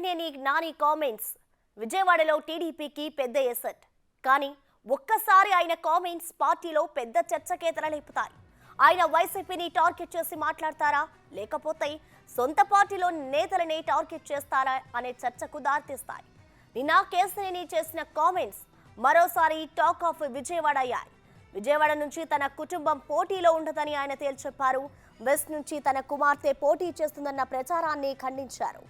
Kesineni Nani comments విజయవాడలో టీడీపీకి పెద్ద ఎసెట్. కానీ ఒక్కసారి ఆయన కామెంట్స్ పార్టీలో పెద్ద చర్చకే తెరలేపుతాయి. ఆయన వైసీపీని టార్గెట్ చేసి మాట్లాడతారా, లేకపోతే సొంత పార్టీలో నేతలనే టార్గెట్ చేస్తారా అనే చర్చకు దారితీస్తాయి. నిన్న కేసినేని చేసిన కామెంట్స్ మరోసారి టాక్ ఆఫ్ విజయవాడ అయ్యాయి. విజయవాడ నుంచి తన కుటుంబం పోటీలో ఉండదని ఆయన తేల్చెప్పారు. వెస్ట్ నుంచి తన కుమార్తె పోటీ చేస్తుందన్న ప్రచారాన్ని ఖండించారు.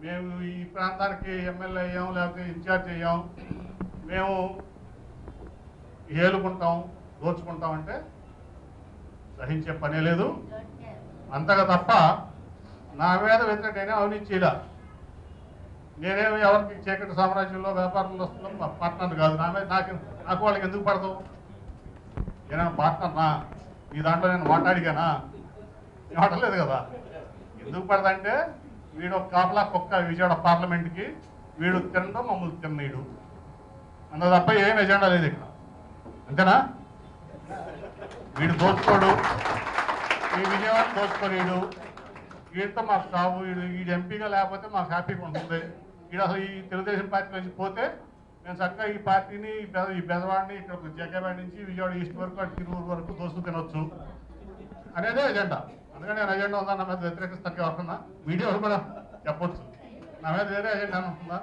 మేము ఈ ప్రాంతానికి ఎమ్మెల్యే అయ్యాం, లేకపోతే ఇన్ఛార్జ్ అయ్యాం, మేము ఏలుకుంటాం, దోచుకుంటాం అంటే సహించే పనే లేదు. అంతగా తప్ప నా మీద వ్యతిరేకైనా అవినీతిలా నేనేమి ఎవరికి చీకటి సామ్రాజ్యంలో వ్యాపారంలో వస్తున్నాం పార్ట్నర్ కాదు. నా మీద నాకు వాళ్ళకి ఎందుకు పడతావు? ఏమైనా పార్ట్నర్నా? ఈ దాంట్లో నేను మాట్లాడిగానా? మాట్లాడలేదు కదా. ఎందుకు పడదంటే వీడు ఒక కాపలా కుక్క విజయవాడ పార్లమెంట్కి, వీడు తినడం మమ్మల్ని తిన్నీడు అంత తప్ప ఏం ఎజెండా లేదు ఇక్కడ. అంతేనా? వీడు దోచుకోడు, ఈ విజయవాడ దోచుకోలేడు, వీడితో మాకు కావు, వీడు ఎంపీగా లేకపోతే మాకు హ్యాపీగా ఉంటుంది. వీడు అసలు ఈ తెలుగుదేశం పార్టీ నుంచి పోతే మేము చక్కగా ఈ పార్టీని ఈ బెదవాడిని ఇక్కడ జగ్గేపేట నుంచి విజయవాడ ఈస్ట్ వరకు అటు తిరువురు వరకు దోస్తూ తినొచ్చు అనేదే ఎజెండా. అందుకని నేను ఎజెండా ఉందా నా మీద వ్యతిరేకిస్తాను ఎవరున్నా మీడియా కూడా చెప్పొచ్చు. నా మీద వేరే ఎజెండా ఉంటుందా?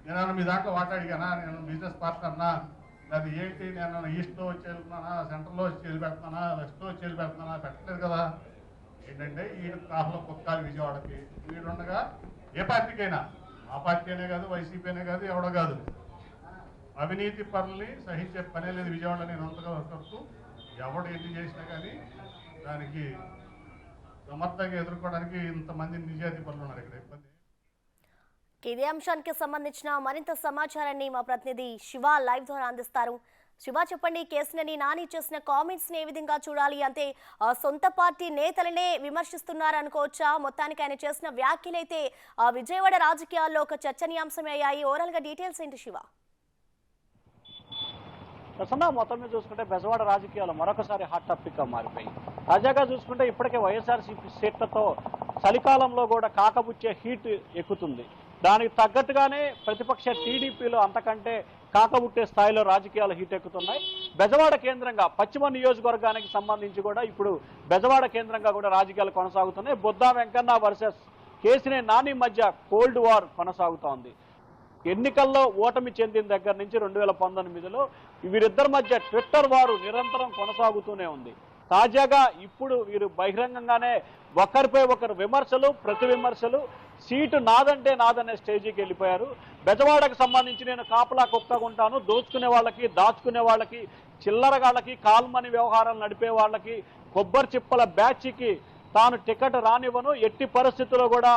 నేను మీ దాంట్లో మాట్లాడిగానా? నేను బిజినెస్ పార్ట్నర్నా? అది ఏంటి? నేను ఈస్ట్లో వచ్చి వెళ్తున్నానా, సెంట్రల్లో వచ్చి వెళ్ళి పెడుతున్నానా, వెస్ట్లో వచ్చి వెళ్ళి పెడుతున్నానా? పెట్టలేదు కదా. ఏంటంటే వీడు కాఫలో కుక్కాలి విజయవాడకి. వీడుండగా ఏ పార్టీకైనా, ఆ పార్టీ అనే కాదు, వైసీపీ అనే కాదు, ఎవడో కాదు, అవినీతి పనుల్ని సహించే పనే లేదు విజయవాడలో. నేను అంతగా వస్తూ ఎవడు ఎన్ని చేసినా కానీ దానికి సమర్థంగా ఎదుర్కోవడానికి ఇంతమంది నిజాయితీ పనులు ఉన్నారు ఇక్కడ. ఇబ్బంది. ఇదే అంశానికి సంబంధించిన మరింత సమాచారాన్ని మా ప్రతినిధి శివ లైవ్ ద్వారా అందిస్తారు. శివ, చెప్పండి, కేసినేని నాని చేసిన కామెంట్స్ ని ఏ విధంగా చూడాలి? అంటే సొంత పార్టీ నేతలనే విమర్శిస్తున్నారు అనుకోవచ్చా? మొత్తానికి ఆయన చేసిన వ్యాఖ్యలైతే విజయవాడ రాజకీయాల్లో ఒక చర్చనీయాంశమే అయ్యాయి. ఓవరాల్ గా డీటెయిల్స్ ఏంటి శివ? ప్రసన్న, మొత్తం మీద చూసుకుంటే బెజవాడ రాజకీయాలు మరొకసారి హాట్ టాపిక్ గా మారిపోయి తాజాగా చూసుకుంటే ఇప్పటికే వైఎస్ఆర్సీపీ సీట్లతో చలికాలంలో కూడా కాకబుచ్చే హీట్ ఎక్కుతుంది. దానికి తగ్గట్టుగానే ప్రతిపక్ష టీడీపీలో అంతకంటే కాకబుట్టే స్థాయిలో రాజకీయాలు హీట్ ఎక్కుతున్నాయి. బెజవాడ కేంద్రంగా పశ్చిమ నియోజకవర్గానికి సంబంధించి కూడా ఇప్పుడు బెజవాడ కేంద్రంగా కూడా రాజకీయాలు కొనసాగుతున్నాయి. బొద్దా వెంకన్న వర్సెస్ కేసినేని నాని మధ్య కోల్డ్ వార్ కొనసాగుతోంది. ఎన్నికల్లో ఓటమి చెందిన దగ్గర నుంచి 2019లో వీరిద్దరి మధ్య ట్విట్టర్ వారు నిరంతరం కొనసాగుతూనే ఉంది. తాజాగా ఇప్పుడు వీరు బహిరంగంగానే ఒకరిపై ఒకరు విమర్శలు, ప్రతి విమర్శలు, సీటు నాదంటే నాదనే స్టేజీకి వెళ్ళిపోయారు. బెజవాడకు సంబంధించి నేను కాపలా కుక్కగుంటాను, దోచుకునే వాళ్ళకి, దాచుకునే వాళ్ళకి, చిల్లరగాళ్ళకి, కాల్మని వ్యవహారాలు నడిపే వాళ్ళకి, కొబ్బరి చిప్పల బ్యాచ్కి తాను టికెట్ రానివ్వను, ఎట్టి పరిస్థితుల్లో కూడా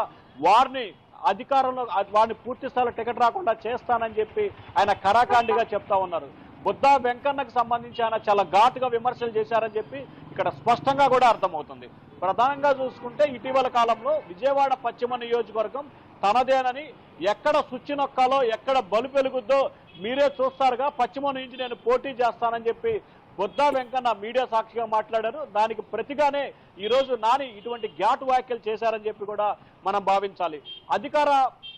వారిని అధికారంలో వారిని పూర్తి స్థాయిలో టికెట్ రాకుండా చేస్తానని చెప్పి ఆయన కరాఖండిగా చెప్తా ఉన్నారు. బుద్ధా వెంకన్నకు సంబంధించి ఆయన చాలా ఘాటుగా విమర్శలు చేశారని చెప్పి ఇక్కడ స్పష్టంగా కూడా అర్థమవుతుంది. ప్రధానంగా చూసుకుంటే ఇటీవల కాలంలో విజయవాడ పశ్చిమ నియోజకవర్గం తనదేనని, ఎక్కడ స్విచ్ నొక్కాలో, ఎక్కడ బలు పెలుగుద్దో మీరే చూస్తారుగా, పశ్చిమ నుంచి నేను పోటీ చేస్తానని చెప్పి బుద్ధా వెంకన్న మీడియా సాక్షిగా మాట్లాడారు. దానికి ప్రతిగానే ఈరోజు నాని ఇటువంటి ఘాటు వ్యాఖ్యలు చేశారని చెప్పి కూడా మనం భావించాలి. అధికార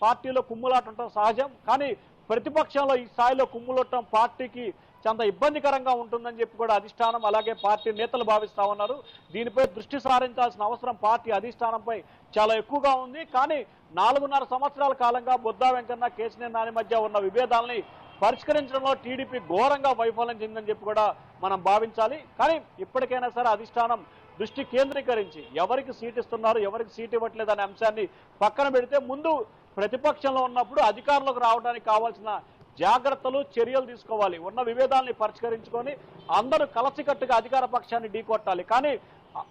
పార్టీలో కుమ్ములాట ఉండటం సహజం, కానీ ప్రతిపక్షంలో ఈ స్థాయిలో కుమ్ములొట్టడం పార్టీకి చాలా ఇబ్బందికరంగా ఉంటుందని చెప్పి కూడా అధిష్టానం అలాగే పార్టీ నేతలు భావిస్తా ఉన్నారు. దీనిపై దృష్టి సారించాల్సిన అవసరం పార్టీ అధిష్టానంపై చాలా ఎక్కువగా ఉంది. కానీ 4.5 సంవత్సరాల కాలంగా బుద్ధా వెంకన్న, కేసినేని నాని మధ్య ఉన్న విభేదాలని పరిష్కరించడంలో టీడీపీ ఘోరంగా వైఫల్యం చెందని చెప్పి కూడా మనం భావించాలి. కానీ ఇప్పటికైనా సరే అధిష్టానం దృష్టి కేంద్రీకరించి ఎవరికి సీట్ ఇస్తున్నారు, ఎవరికి సీట్ ఇవ్వట్లేదు అనే అంశాన్ని పక్కన పెడితే ముందు ప్రతిపక్షంలో ఉన్నప్పుడు అధికారంలోకి రావడానికి కావాల్సిన జాగ్రత్తలు, చర్యలు తీసుకోవాలి. ఉన్న విభేదాలని పరిష్కరించుకొని అందరూ కలసికట్టుగా అధికార పక్షాన్ని ఢీకొట్టాలి. కానీ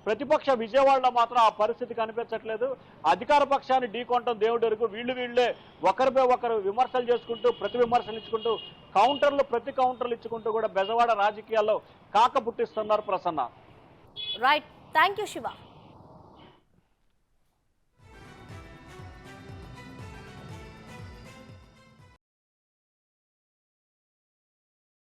ప్రతిపక్ష విజయవాడలో మాత్రం ఆ పరిస్థితి కనిపించట్లేదు. అధికార పక్షాన్ని ఢీకొనటం దేవుడి వరకు, వీళ్ళే ఒకరిపై ఒకరు విమర్శలు చేసుకుంటూ, ప్రతి విమర్శలు ఇచ్చుకుంటూ, ప్రతి కౌంటర్లు ఇచ్చుకుంటూ కూడా బెజవాడ రాజకీయాల్లో కాక పుట్టిస్తున్నారు. Prasanna. Right, thank you Shiva.